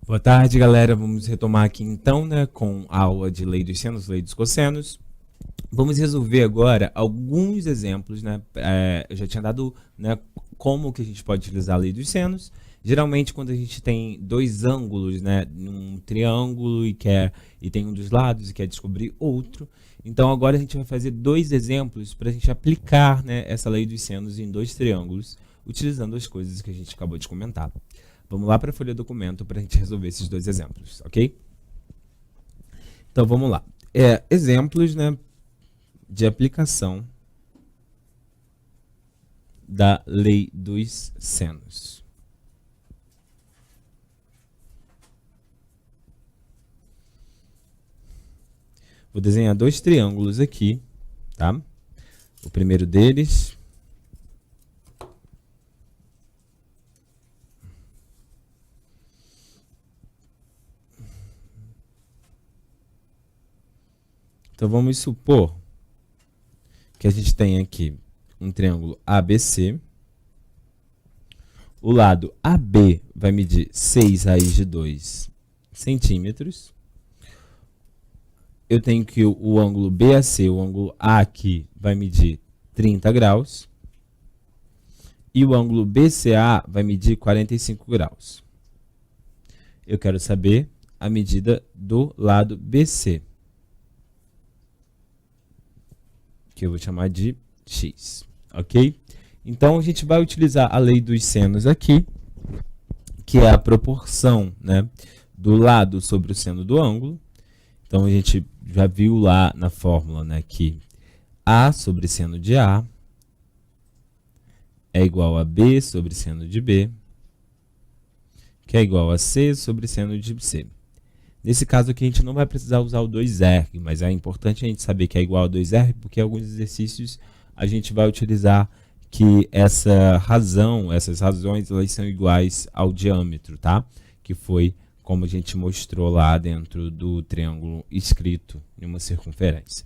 Boa tarde, galera. Vamos retomar aqui então, né, com a aula de lei dos senos, lei dos cossenos. Vamos resolver agora alguns exemplos, né? Eu já tinha dado, né, como que a gente pode utilizar a lei dos senos. Geralmente, quando a gente tem dois ângulos, né, num triângulo e tem um dos lados e quer descobrir outro. Então, agora a gente vai fazer dois exemplos para a gente aplicar, né, essa lei dos senos em dois triângulos, utilizando as coisas que a gente acabou de comentar. Vamos lá para a folha documento para a gente resolver esses dois exemplos, ok? Então, vamos lá. Exemplos, né, de aplicação da lei dos senos. Vou desenhar dois triângulos aqui, tá? O primeiro deles... Então, vamos supor que a gente tem aqui um triângulo ABC. O lado AB vai medir 6 raiz de 2 centímetros. Eu tenho que o ângulo BAC, o ângulo A aqui, vai medir 30 graus. E o ângulo BCA vai medir 45 graus. Eu quero saber a medida do lado BC, que eu vou chamar de x, ok? Então, a gente vai utilizar a lei dos senos aqui, que é a proporção, né, do lado sobre o seno do ângulo. Então, a gente já viu lá na fórmula, né, que A sobre seno de A é igual a B sobre seno de B, que é igual a C sobre seno de C. Nesse caso aqui, a gente não vai precisar usar o 2R, mas é importante a gente saber que é igual a 2R, porque em alguns exercícios a gente vai utilizar que essas razões, elas são iguais ao diâmetro, tá? Que foi como a gente mostrou lá dentro do triângulo escrito em uma circunferência.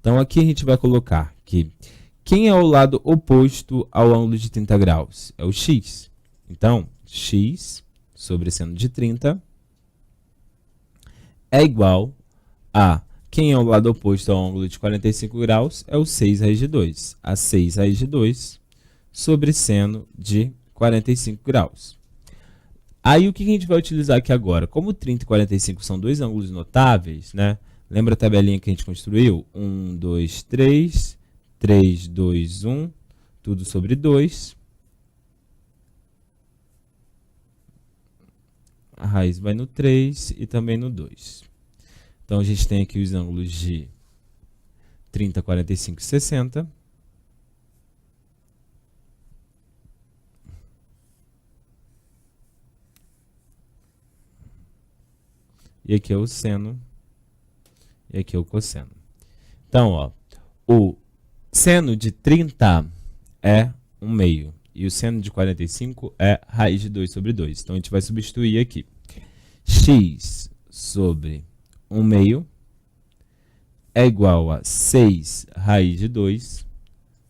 Então, aqui a gente vai colocar que quem é o lado oposto ao ângulo de 30 graus? É o x. Então, x sobre seno de 30 é igual a quem é o lado oposto ao ângulo de 45 graus? É o 6 raiz de 2. A 6 raiz de 2 sobre seno de 45 graus. Aí, o que a gente vai utilizar aqui agora? Como 30 e 45 são dois ângulos notáveis, né? Lembra a tabelinha que a gente construiu? 1, 2, 3, 3, 2, 1, tudo sobre 2. A raiz vai no 3 e também no 2. Então, a gente tem aqui os ângulos de 30, 45 e 60. E aqui é o seno. E aqui é o cosseno. Então, ó, o seno de 30 é 1/2. E o seno de 45 é raiz de 2 sobre 2. Então, a gente vai substituir aqui. X sobre 1/2 é igual a 6 raiz de 2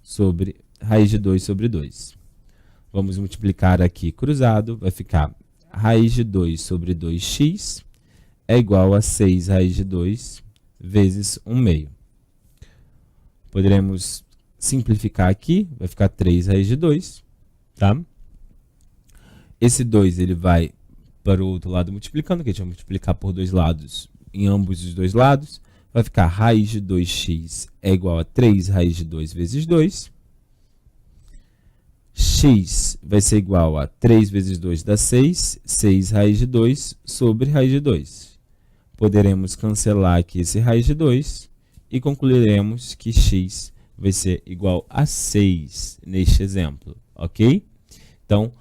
sobre raiz de 2 sobre 2. Vamos multiplicar aqui cruzado, vai ficar raiz de 2 sobre 2x é igual a 6 raiz de 2 vezes 1/2. Poderemos simplificar aqui, vai ficar 3 raiz de 2, tá? Esse 2 ele vai para o outro lado multiplicando, que a gente vai multiplicar por dois lados, em ambos os dois lados. Vai ficar raiz de 2x é igual a 3 raiz de 2 vezes 2. X vai ser igual a 3 vezes 2 dá 6, 6 raiz de 2 sobre raiz de 2. Poderemos cancelar aqui esse raiz de 2 e concluiremos que x vai ser igual a 6 neste exemplo, ok? Então,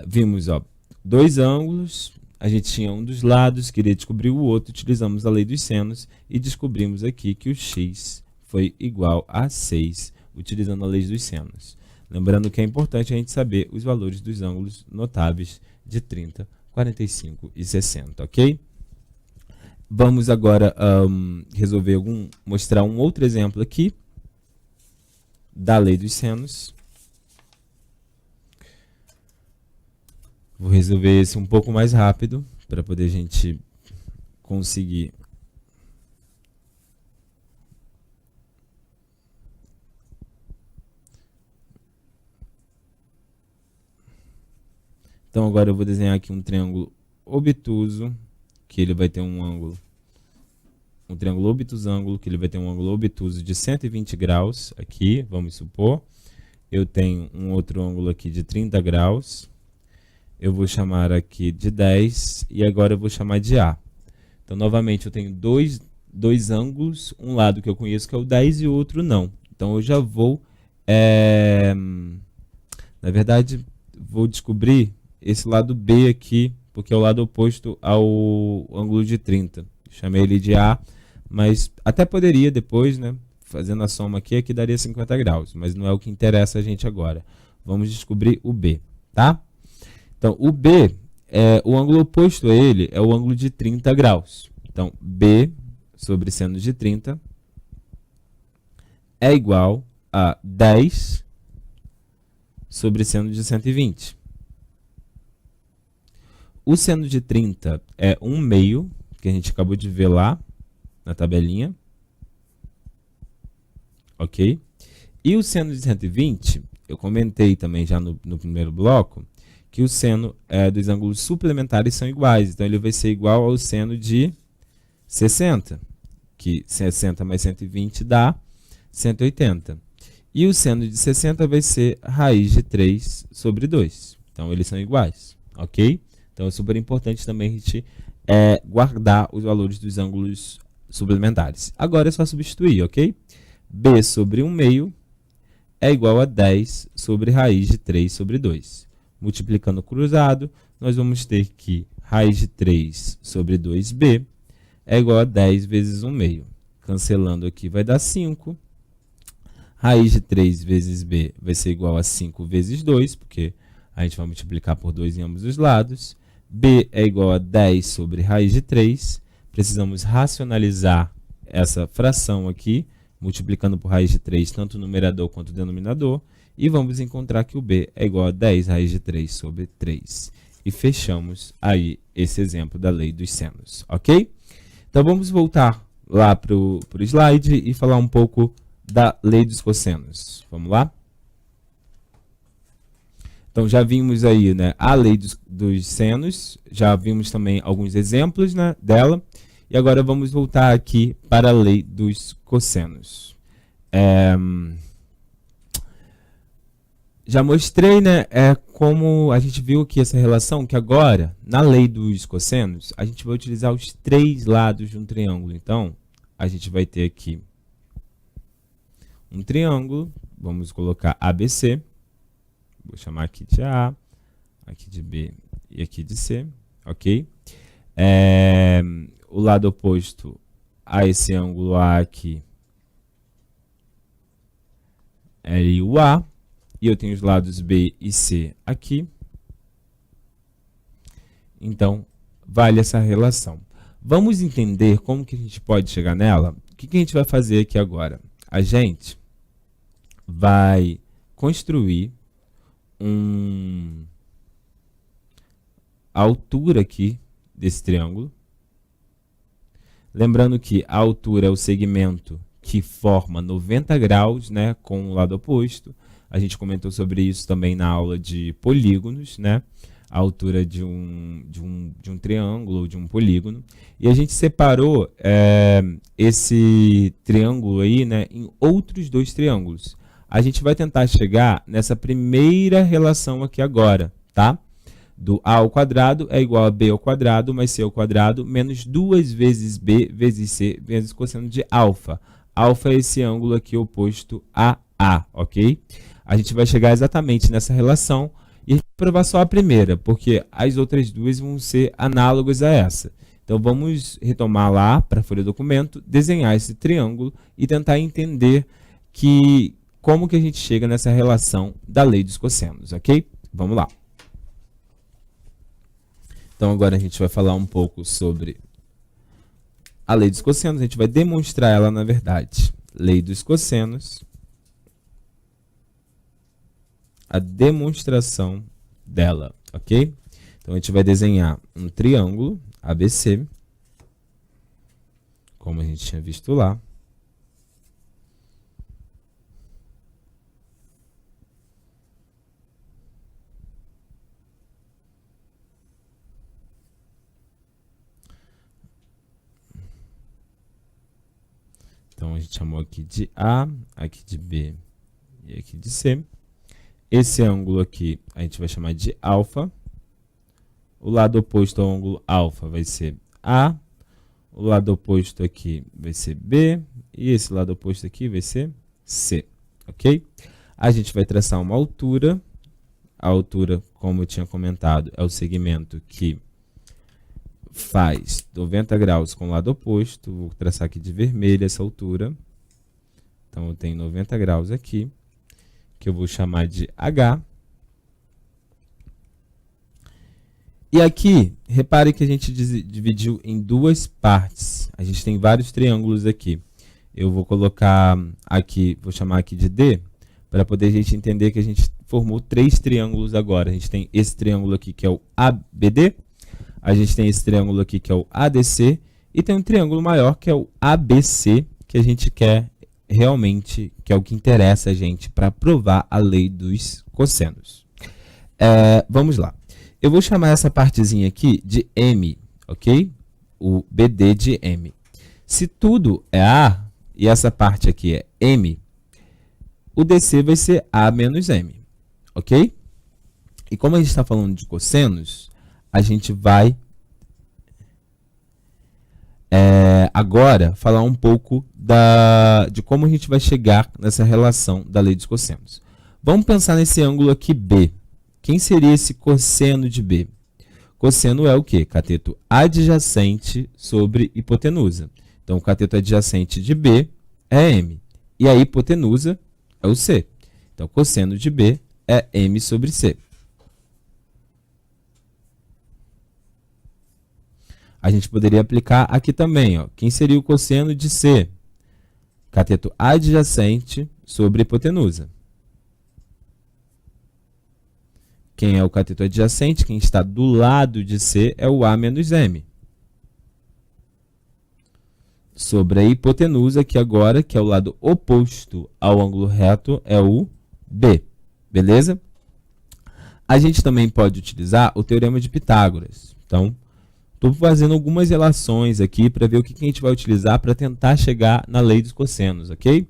vimos, ó, dois ângulos, a gente tinha um dos lados, queria descobrir o outro, utilizamos a lei dos senos e descobrimos aqui que o x foi igual a 6, utilizando a lei dos senos. Lembrando que é importante a gente saber os valores dos ângulos notáveis de 30, 45 e 60, ok? Vamos agora mostrar um outro exemplo aqui da lei dos senos. Vou resolver esse um pouco mais rápido, para poder a gente conseguir. Então agora eu vou desenhar aqui um triângulo obtuso, que ele vai ter um ângulo, um triângulo obtusângulo, que ele vai ter um ângulo obtuso de 120 graus, aqui, vamos supor. Eu tenho um outro ângulo aqui de 30 graus. Eu vou chamar aqui de 10 e agora eu vou chamar de A. Então, novamente, eu tenho dois ângulos, um lado que eu conheço que é o 10 e o outro não. Então, eu já vou, na verdade, vou descobrir esse lado B aqui, porque é o lado oposto ao ângulo de 30. Chamei ele de A, mas até poderia depois, né, fazendo a soma aqui daria 50 graus, mas não é o que interessa a gente agora. Vamos descobrir o B, tá? Então, o B, o ângulo oposto a ele é o ângulo de 30 graus. Então, B sobre seno de 30 é igual a 10 sobre seno de 120. O seno de 30 é 1 meio, que a gente acabou de ver lá na tabelinha. Ok? E o seno de 120, eu comentei também já no primeiro bloco, que o seno dos ângulos suplementares são iguais. Então, ele vai ser igual ao seno de 60, que 60 mais 120 dá 180. E o seno de 60 vai ser raiz de 3 sobre 2. Então, eles são iguais, ok? Então, é super importante também a gente guardar os valores dos ângulos suplementares. Agora é só substituir, ok? B sobre 1 meio é igual a 10 sobre raiz de 3 sobre 2. Multiplicando cruzado, nós vamos ter que raiz de 3 sobre 2b é igual a 10 vezes 1 meio. Cancelando aqui vai dar 5. Raiz de 3 vezes b vai ser igual a 5 vezes 2, porque a gente vai multiplicar por 2 em ambos os lados. B é igual a 10 sobre raiz de 3. Precisamos racionalizar essa fração aqui, multiplicando por raiz de 3, tanto o numerador quanto o denominador. E vamos encontrar que o B é igual a 10 raiz de 3 sobre 3. E fechamos aí esse exemplo da lei dos senos, ok? Então, vamos voltar lá para o slide e falar um pouco da lei dos cossenos. Vamos lá? Então, já vimos aí, né, a lei dos senos, já vimos também alguns exemplos, né, dela. E agora vamos voltar aqui para a lei dos cossenos. Já mostrei, né, como a gente viu aqui essa relação, que agora, na lei dos cossenos, a gente vai utilizar os 3 lados de um triângulo. Então, a gente vai ter aqui um triângulo, vamos colocar ABC, vou chamar aqui de A, aqui de B e aqui de C, ok? O lado oposto a esse ângulo A aqui é o A. E eu tenho os lados B e C aqui. Então, vale essa relação. Vamos entender como que a gente pode chegar nela? O que a gente vai fazer aqui agora? A gente vai construir a altura aqui desse triângulo. Lembrando que a altura é o segmento que forma 90 graus, né, com o lado oposto. A gente comentou sobre isso também na aula de polígonos, né? A altura de um triângulo ou de um polígono. E a gente separou esse triângulo aí, né, em outros 2 triângulos. A gente vai tentar chegar nessa primeira relação aqui agora, tá? Do A ao quadrado é igual a B ao quadrado mais C ao quadrado menos 2 vezes B vezes C vezes cosseno de alfa. Alfa é esse ângulo aqui oposto a A, ok? A gente vai chegar exatamente nessa relação e provar só a primeira, porque as outras 2 vão ser análogas a essa. Então, vamos retomar lá para a folha do documento, desenhar esse triângulo e tentar entender como que a gente chega nessa relação da lei dos cossenos, ok? Vamos lá. Então, agora a gente vai falar um pouco sobre a lei dos cossenos. A gente vai demonstrar ela, na verdade. Lei dos cossenos. A demonstração dela, ok? Então, a gente vai desenhar um triângulo ABC, como a gente tinha visto lá. Então, a gente chamou aqui de A, aqui de B e aqui de C. Esse ângulo aqui a gente vai chamar de alfa. O lado oposto ao ângulo alfa vai ser A. O lado oposto aqui vai ser B. E esse lado oposto aqui vai ser C. Ok? A gente vai traçar uma altura. A altura, como eu tinha comentado, é o segmento que faz 90 graus com o lado oposto. Vou traçar aqui de vermelho essa altura. Então, eu tenho 90 graus aqui, que eu vou chamar de H. E aqui, repare que a gente dividiu em duas partes. A gente tem vários triângulos aqui. Eu vou colocar aqui, vou chamar aqui de D, para poder a gente entender que a gente formou 3 triângulos agora. A gente tem esse triângulo aqui, que é o ABD. A gente tem esse triângulo aqui, que é o ADC. E tem um triângulo maior, que é o ABC, que a gente quer realmente, que é o que interessa a gente para provar a lei dos cossenos. Vamos lá. Eu vou chamar essa partezinha aqui de M, ok? O BD de M. Se tudo é A, e essa parte aqui é M, o DC vai ser A menos M, ok? E como a gente está falando de cossenos, a gente vai agora falar um pouco de como a gente vai chegar nessa relação da lei dos cossenos. Vamos pensar nesse ângulo aqui B. Quem seria esse cosseno de B? Cosseno é o quê? Cateto adjacente sobre hipotenusa. Então, o cateto adjacente de B é M. E a hipotenusa é o C. Então, cosseno de B é M sobre C. A gente poderia aplicar aqui também. Ó. Quem seria o cosseno de C? Cateto adjacente sobre hipotenusa. Quem é o cateto adjacente? Quem está do lado de C é o A menos M. Sobre a hipotenusa, que agora, que é o lado oposto ao ângulo reto, é o B. Beleza? A gente também pode utilizar o teorema de Pitágoras. Então, estou fazendo algumas relações aqui para ver o que a gente vai utilizar para tentar chegar na lei dos cossenos, ok?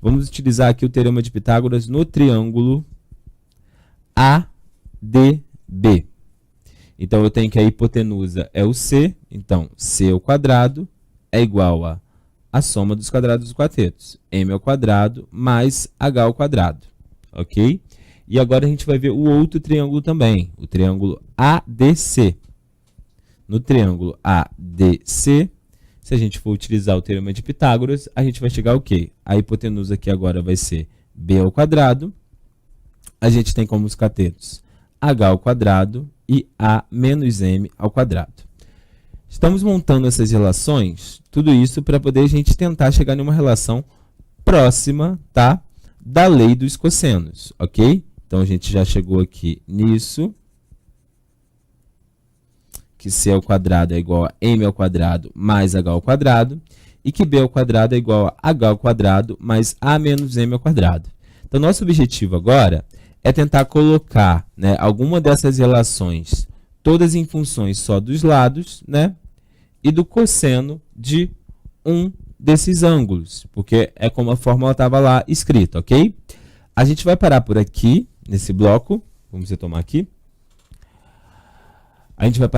Vamos utilizar aqui o teorema de Pitágoras no triângulo ADB. Então, eu tenho que a hipotenusa é o C, então C ao quadrado é igual a soma dos quadrados dos catetos, M ao quadrado mais H ao quadrado, ok? E agora a gente vai ver o outro triângulo também, o triângulo ADC. No triângulo ADC, se a gente for utilizar o teorema de Pitágoras, a gente vai chegar ao quê? A hipotenusa aqui agora vai ser B ao quadrado. A gente tem como os catetos H ao quadrado e A menos M ao quadrado. Estamos montando essas relações, tudo isso para poder a gente tentar chegar em uma relação próxima, tá, da lei dos cossenos, ok? Então, a gente já chegou aqui nisso, que C ao quadrado é igual a M ao quadrado mais H ao quadrado, e que B ao quadrado é igual a H ao quadrado mais A menos M ao quadrado. Então, nosso objetivo agora é tentar colocar, né, alguma dessas relações, todas em funções só dos lados, né, e do cosseno de um desses ângulos, porque é como a fórmula estava lá escrita, ok? A gente vai parar por aqui, nesse bloco, vamos retomar aqui. A gente vai